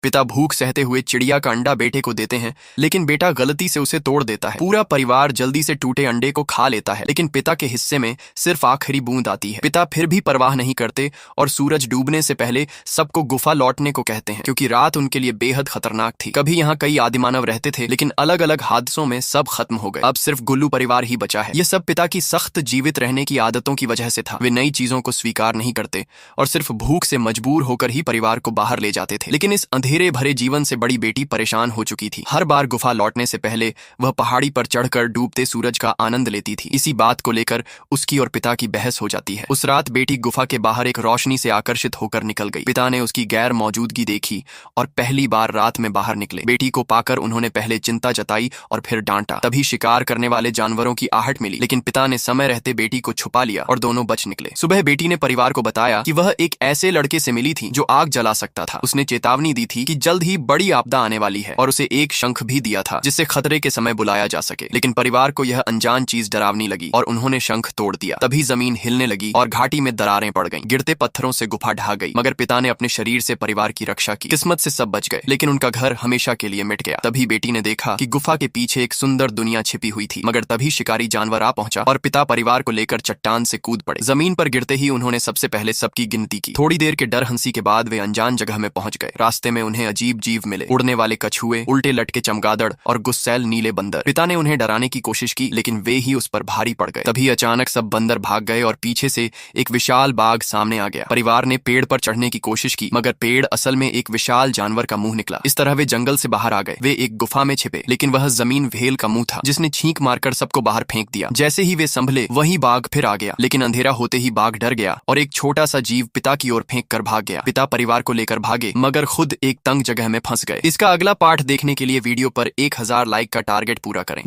पिता भूख सहते हुए चिड़िया का अंडा बेटे को देते हैं, लेकिन बेटा गलती से उसे तोड़ देता है। पूरा परिवार जल्दी से टूटे अंडे को खा लेता है, लेकिन पिता के हिस्से में सिर्फ आखिरी बूंद आती है। पिता फिर भी परवाह नहीं करते और सूरज डूबने से पहले सबको गुफा लौटने को कहते हैं, क्योंकि रात उनके लिए बेहद खतरनाक थी। कभी यहाँ कई आदिमानव रहते थे, लेकिन अलग अलग हादसों में सब खत्म हो गए। अब सिर्फ गुल्लू परिवार ही बचा है। ये सब पिता की सख्त जीवित रहने की आदतों की वजह से था। वे नई चीजों को स्वीकार नहीं करते और सिर्फ भूख से मजबूर होकर ही परिवार को बाहर ले जाते थे। लेकिन इस अंधेरे भरे जीवन से बड़ी बेटी परेशान हो चुकी थी। हर बार गुफा लौटने से पहले वह पहाड़ी पर चढ़कर डूबते सूरज का आनंद लेती थी। इसी बात को लेकर उसकी और पिता की बहस हो जाती है। उस रात बेटी गुफा के बाहर एक रोशनी से आकर्षित होकर निकल गई। पिता ने उसकी गैर मौजूदगी देखी और पहली बार रात में बाहर निकले। बेटी को पाकर उन्होंने पहले चिंता जताई और फिर डांटा। तभी शिकार करने वाले जानवरों की आहट मिली, लेकिन पिता ने समय रहते बेटी को छुपा लिया और दोनों बच निकले। सुबह बेटी ने परिवार को बताया कि वह एक ऐसे लड़के से मिली थी जो आग जला सकता था। उसने चेतावनी दी थी कि जल्द ही बड़ी आपदा आने वाली है और उसे एक शंख भी दिया था जिससे खतरे के समय बुलाया जा सके। लेकिन परिवार को यह अनजान चीज डरावनी लगी और उन्होंने शंख तोड़ दिया। तभी जमीन हिलने लगी और घाटी में दरारें पड़ गईं। गिरते पत्थरों से गुफा ढह गई, मगर पिता ने अपने शरीर से परिवार की रक्षा की। किस्मत से सब बच गए, लेकिन उनका घर हमेशा के लिए मिट गया। तभी बेटी ने देखा कि गुफा के पीछे एक सुंदर दुनिया छिपी हुई थी, मगर तभी शिकारी जानवर आ पहुंचा और पिता परिवार को लेकर चट्टान से कूद पड़े। जमीन पर गिरते ही उन्होंने सबसे पहले सबकी गिनती की। थोड़ी देर के डर हंसी के बाद वे अनजान जगह में पहुंच गए। रास्ते में उन्हें अजीब जीव मिले, उड़ने वाले कछुए, उल्टे लटके चमगादड़ और गुस्सैल नीले बंदर। पिता ने उन्हें डराने की कोशिश की, लेकिन वे ही उस पर भारी पड़ गए। तभी अचानक सब बंदर भाग गए और पीछे से एक विशाल बाघ सामने आ गया। परिवार ने पेड़ पर चढ़ने की कोशिश की, मगर पेड़ असल में एक विशाल जानवर का मुंह निकला। इस तरह वे जंगल से बाहर आ गए। वे एक गुफा में छिपे, लेकिन वह जमीन व्हेल का मुंह था जिसने छींक मारकर सबको बाहर फेंक दिया। जैसे ही वे संभले, वही बाघ फिर आ गया, लेकिन अंधेरा होते ही बाघ डर गया और एक छोटा सा जीव पिता की ओर फेंक कर भाग गया। पिता परिवार को लेकर भागे, मगर खुद एक तंग जगह में फंस गए। इसका अगला पार्ट देखने के लिए वीडियो पर 1000 लाइक का टारगेट पूरा करें।